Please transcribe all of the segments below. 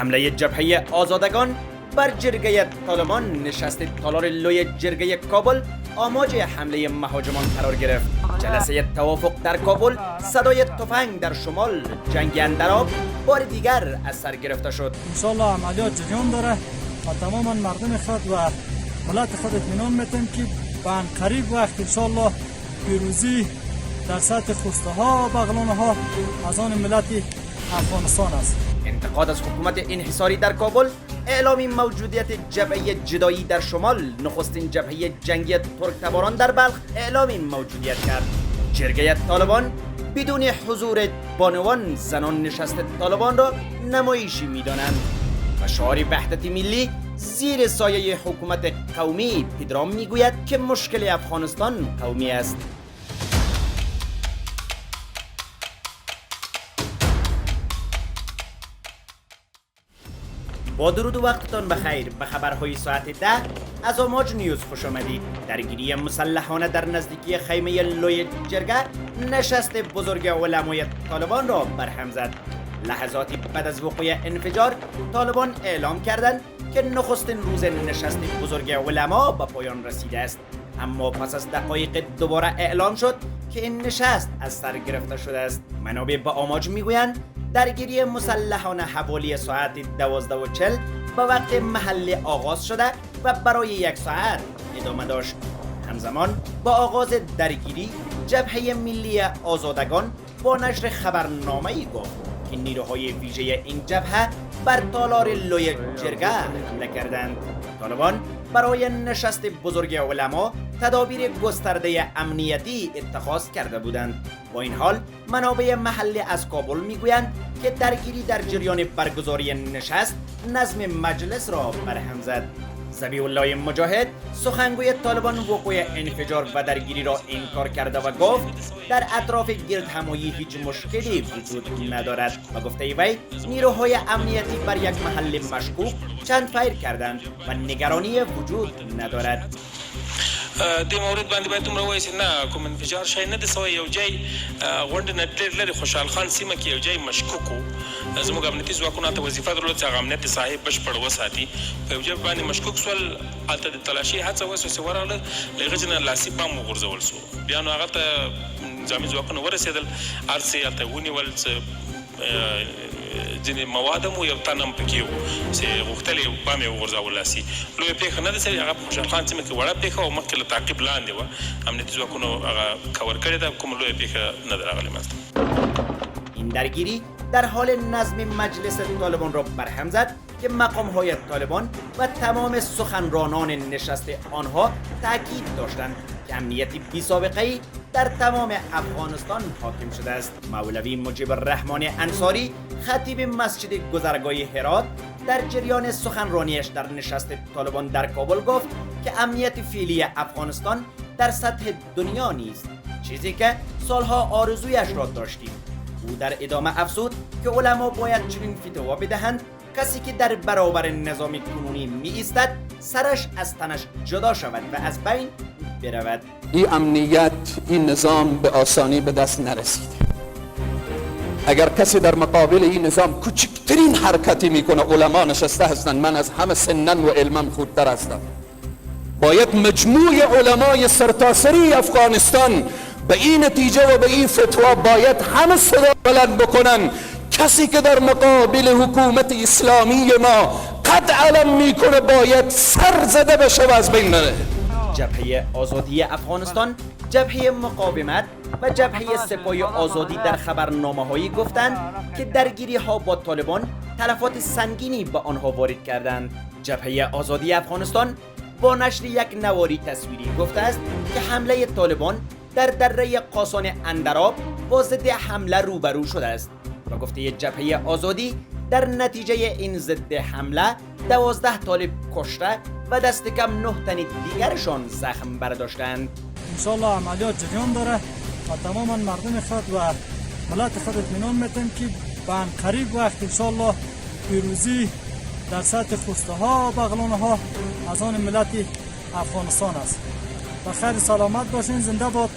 حمله جبهه آزادگان بر جرگه طالبان نشست تالار لوی جرگه کابل آماج حمله مهاجمان قرار گرفت. جلسه توافق در کابل صدای تفنگ در شمال جنگ اندراب بار دیگر از سر گرفته شد. انشالله عملیات جریان داره و تماما مردم خود و ملت خود اطمینان میتیم که به قریب وقت انشالله پیروزی در سطح خوسته ها و بغلانه ها از آن ملت افغانستان است. انتقاد از حکومت انحصاری در کابل، اعلام موجودیت جبهه جدایی در شمال، نخستین جبهه جنگی ترک تباران در بلخ اعلام موجودیت کرد. جرگه طالبان بدون حضور بانوان زنان نشست طالبان را نمایشی می‌دانند و شعار وحدت ملی زیر سایه حکومت قومی پدرام میگوید که مشکل افغانستان قومی است. با درود و وقتتان بخیر. به خبرهای ساعت 10 از آماج نیوز خوش آمدید. درگیری مسلحانه در نزدیکی خیمه لوی جرگه نشست بزرگ علمای طالبان را برهم زد. لحظاتی بعد از وقوع انفجار طالبان اعلام کردند که نخستین روز نشست بزرگ علما به پایان رسیده است، اما پس از دقایق دوباره اعلام شد که این نشست از سر گرفته شده است. منابع به آماج میگویند درگیری مسلحانه حوالی ساعت 12:40 به وقت محلی آغاز شده و برای 1 ساعت ادامه داشت. همزمان با آغاز درگیری جبهه ملی آزادگان با نشر خبرنامه‌ای گفت که نیروهای ویژه این جبهه بر تالار لوی جرگه حمله کردند. طالبان برای نشست بزرگ علما تدابیر گسترده امنیتی اتخاذ کرده بودند. با این حال منابع محلی از کابل میگویند که درگیری در جریان برگزاری نشست نظم مجلس را برهم زد. ذبیح الله مجاهد سخنگوی طالبان وقوع انفجار و درگیری را انکار کرده و گفت در اطراف گردهمایی هیچ مشکلی وجود ندارد و گفته وی نیروهای امنیتی بر یک محل مشکوک چند فایر کردند و نگرانی وجود ندارد. د مورد باندې باید دومره وایي نه کوم انفجار شی نه د سوی یو ځای غونډه نه ډېر لرې خوشحال خان سیمه کې یو ځای مشکوک و زموږ امنیتي ځواکونو ته وظیفه درلوده چې هغه امنیت صاحب بشپړ وساتي. په یو ځای باندې مشکوک سول، هلته د تلاشي هڅه وسوه چې ورغله، له هغې ځای نه لاسي بم وغورځول سو. بیا نو هغه ته نظامي ځواکونه ورسېدل، هر څه هلته ونیول، څه ځینې مواد هم یو تن هم پکې و چې غوښتل یې بم یې وغورځول لاسي. لویه پېښه نه ده سوې، هغه په خوشحال خان سیمه کې وړه پېښه او مخکې له تعقیب لاندې وه. امنیتي ځواکونو هغه کور کړې ده، کومه لویه پېښه نه ده راغلې منځته. این درگیری در حال نظم مجلس طالبان را برهم زد که مقام‌های طالبان و تمام سخنرانان نشست آنها تاکید داشتند که امنیتی بی‌سابقه‌ای در تمام افغانستان حاکم شده است. مولوی مجیب الرحمن انصاری خطیب مسجد گذرگاه هرات در جریان سخنرانیش در نشست طالبان در کابل گفت که امنیت فعلی افغانستان در سطح دنیا نیست، چیزی که سالها آرزویش را داشتیم. او در ادامه افزود که علما باید چنین فتوا بدهند کسی که در برابر نظام کنونی می ایستد سرش از تنش جدا شود و از بین برود. این امنیت، این نظام به آسانی به دست نرسیده. اگر کسی در مقابل این نظام کوچکترین حرکتی میکنه، علما نشسته هستند، من از همه سنن و علمم خودتر هستم، باید مجموع علمای سرتاسری افغانستان به این نتیجه و به این فتوا باید همه صدا بلند بکنن کسی که در مقابل حکومت اسلامی ما قد علم میکنه باید سر زده بشه و از بین نره. جبهه آزادی افغانستان، جبهه مقاومت و جبهه سپاه آزادی در خبرنامه‌هایی گفتند که درگیری‌ها با طالبان تلفات سنگینی به آنها وارد کردند. جبهه آزادی افغانستان با نشر یک نواری تصویری گفته است که حمله طالبان در دره قاسان اندراب با ضد حمله روبرو شده است و گفته جبهه آزادی در نتیجه این ضد حمله 12 طالب کشته و دست کم 9 تن دیگرشان زخم برداشتند. انشالله عملیات جریان داره و تماما مردم خود و ملت خود اطمینان میتیم که به قریب وقت انشالله پیروزی در سطح خوسته ها و بغلانه ها از آن ملت افغانستان است. و خیر سلامت باشین، زنده باد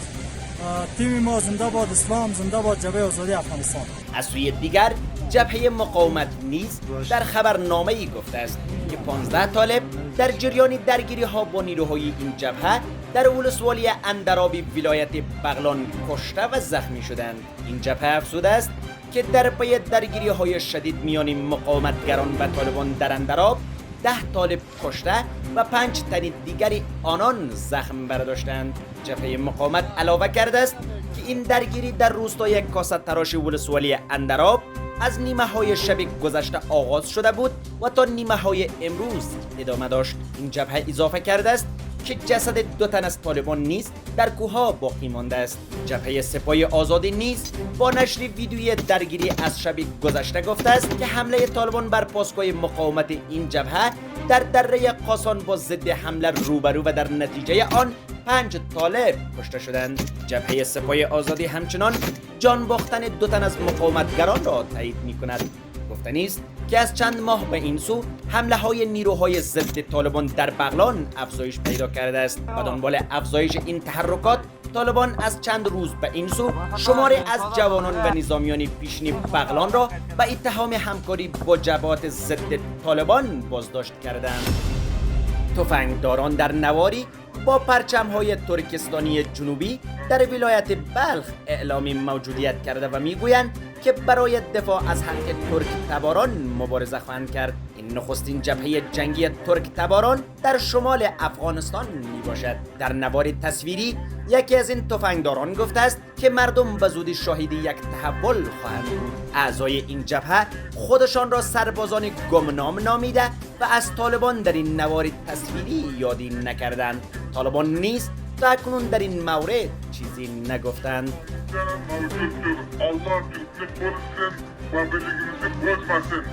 تیم ما زنده باد اسلام، زنده باد جبهه آزادی افغانستان. از سوی دیگر جبهه مقاومت نیز در خبرنامه‌ای گفته است که 15 طالب در جریان درگیری ها با نیروهای این جبهه در ولسوالی اندرابی ولایت بغلان کشته و زخمی شدند. این جبهه افزوده است که در پی درگیری های شدید میان مقاومتگران و طالبان در اندراب 10 طالب کشته و 5 تن دیگری آنان زخم برداشتند. جبهه مقاومت علاوه کرده است که این درگیری در روستای کاسه تراش ولسوالی اندراب از نیمه های شب گذشته آغاز شده بود و تا نیمه های امروز ادامه داشت. این جبهه اضافه کرده است که جسد 2 تن از طالبان نیز در کوهها باقی مانده است. جبهه سپاه آزادی نیز با نشر ویدیوی درگیری از شب گذشته گفته است که حمله طالبان بر پاسگاه مقاومت این جبهه در دره قاسان با ضد حمله روبرو و در نتیجه آن 5 طالب کشته شدند. جبهه سپاه آزادی همچنان جان باختن 2 تن از مقاومتگران را تایید می‌کند. گفتنی است که از چند ماه به این سو حمله های نیروهای ضد طالبان در بغلان افزایش پیدا کرده است. به دنبال افزایش این تحرکات طالبان از چند روز به این سو شماری از جوانان و نظامیان پیشین بغلان را به اتهام همکاری با جبهات ضد طالبان بازداشت کردند. تفنگداران در نواری با پرچم‌های ترکستانی جنوبی در ولایت بلخ اعلام موجودیت کرده و میگویند که برای دفاع از حق ترک تباران مبارزه خواهند کرد. این نخستین جبهه جنگی ترک تباران در شمال افغانستان می باشد. در نوار تصویری یکی از این تفنگداران گفته است که مردم به زودی شاهد یک تحول خواهند بود. اعضای این جبهه خودشان را سربازان گمنام نامیده و از طالبان در این نوار تصویری یادی نکردند. طالبان نیز تا اکنون در این مورد چیزی نگفتند. Allah Türk'ünü korusun ve birliğimizi bozmasın.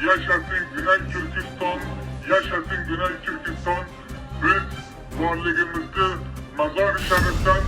Yaşasın Güney Türkistan, yaşasın Güney Türkistan. Biz varlığımızı mazar şeriften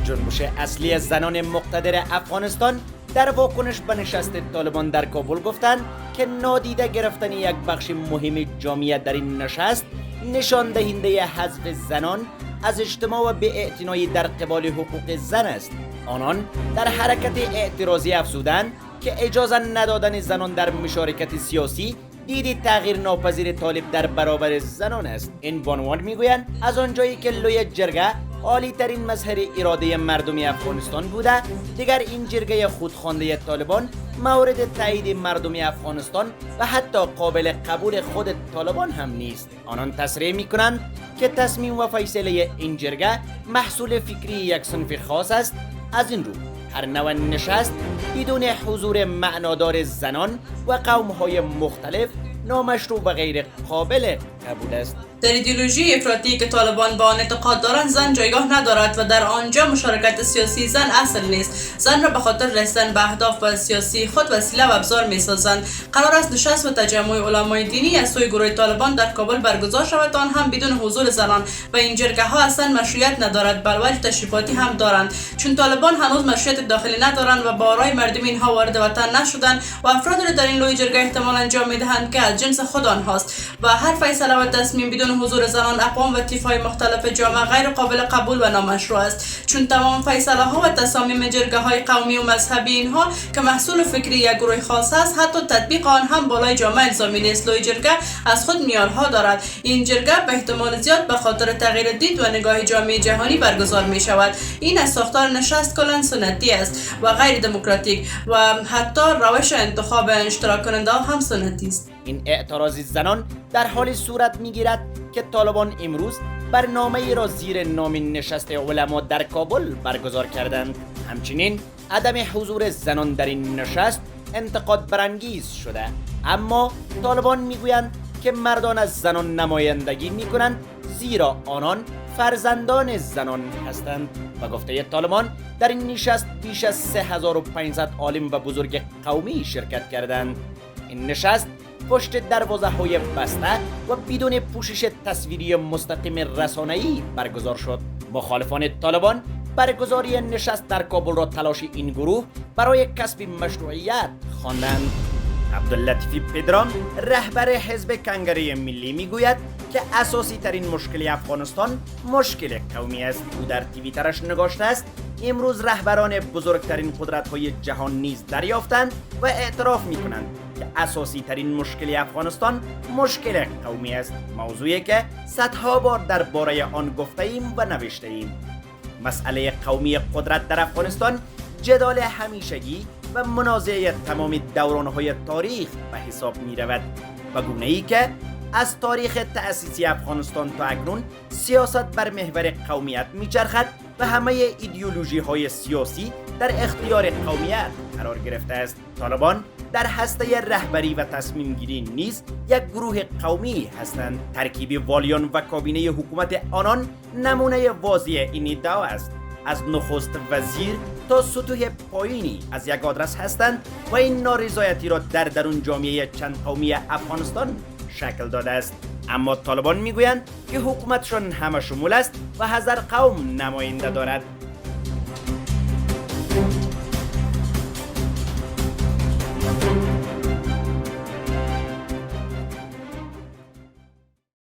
جنبش اصلی زنان مقتدر افغانستان در واکنش به نشست طالبان در کابل گفتند که نادیده گرفتن یک بخش مهم جامعه در این نشست نشان دهنده حذف زنان از اجتماع و بی‌اعتنایی در قبال حقوق زن است. آنان در حرکت اعتراضی افزودند که اجازه ندادن زنان در مشارکت سیاسی دیدی تغییر ناپذیر طالب در برابر زنان است. این بانوان میگویند از آنجایی که لوی جرگه عالی ترین مظهر اراده مردمی افغانستان بوده، دیگر این جرگه خودخوانده طالبان مورد تایید مردمی افغانستان و حتی قابل قبول خود طالبان هم نیست. آنان تصریح میکنند که تصمیم و فیصله این جرگه محصول فکری یک صنف خاص است. از این رو هر نوع نشست بدون حضور معنادار زنان و قوم‌های مختلف نامشروع و غیر قابل قبول است. در ایدئولوژی افراطی که طالبان با آن اعتقاد دارند زن جایگاه ندارد و در آنجا مشارکت سیاسی زن اصل نیست. زن را به خاطر رسیدن به اهداف سیاسی خود وسیله و ابزار می‌سازند. قرار است نشست و تجمع علمای دینی از سوی گروه طالبان در کابل برگزار شود، آن هم بدون حضور زنان و این جرگه ها اصلا مشروعیت ندارد، بل وجه تشریفاتی هم دارند، چون طالبان هنوز مشروعیت داخلی ندارند و با آرای مردم اینها وارد وطن نشدند و افرادی را در این لوی جرگه احتمال انجام می‌دهند که از جنس خود آنهاست و هر فیصله و تصمیم بدون حضور زنان، اقوام و طیف‌های مختلف جامعه غیر قابل قبول و نامشروع است، چون تمام فیصله ها و تصامیم جرگه های قومی و مذهبی اینها که محصول فکری یک گروه خاص است، حتی تطبیق آن هم بالای جامعه الزامی نیست. لوی جرگه از خود معیارها دارد. این جرگه به احتمال زیاد به خاطر تغییر دید و نگاه جامعه جهانی برگزار می شود. این از ساختار نشست کلاً سنتی است و غیر دموکراتیک و حتی روش انتخاب اشتراک کننده هم سنتی است. این اعتراض زنان در حال صورت میگیرد که طالبان امروز برنامه‌ای را زیر نام نشست علما در کابل برگزار کردند. همچنین عدم حضور زنان در این نشست انتقاد برانگیز شده، اما طالبان میگویند که مردان از زنان نمایندگی میکنند زیرا آنان فرزندان زنان هستند. به گفته طالبان در این نشست بیش از 3500 عالم و بزرگ قومی شرکت کردند. این نشست پشت دروازه‌های بسته و بدون پوشش تصویری مستقیم رسانه‌ای برگزار شد. مخالفان طالبان برگزاری نشست در کابل را تلاش این گروه برای کسب مشروعیت خواندند. عبداللطیف پدرام رهبر حزب کنگره ملی میگوید که اساسی ترین مشکل افغانستان مشکل قومی است. او در توییترش نگاشته است امروز رهبران بزرگترین قدرت‌های جهان نیز دریافتند و اعتراف می‌کنند که اساسی ترین مشکل افغانستان مشکل قومی است، موضوعی که صدها بار درباره آن گفته‌ایم و نوشته‌ایم. مسئله قومی قدرت در افغانستان جدال همیشگی و منازعه تمام دوران‌های تاریخ به حساب می‌رود، به گونه‌ای که از تاریخ تأسیسی افغانستان تا اکنون سیاست بر محور قومیت می‌چرخد و همه ایدئولوژی‌های سیاسی در اختیار قومیت قرار گرفته است. طالبان در هسته رهبری و تصمیم گیری نیز یک گروه قومی هستند. ترکیب والیان و کابینه حکومت آنان نمونه واضح این ادعا است. از نخست وزیر تا سطوح پایینی از یک آدرس هستند و این نارضایتی را در درون جامعه چند قومی افغانستان شکل داده است. اما طالبان میگویند که حکومتشان همه شمول است و هزار قوم نماینده دارد.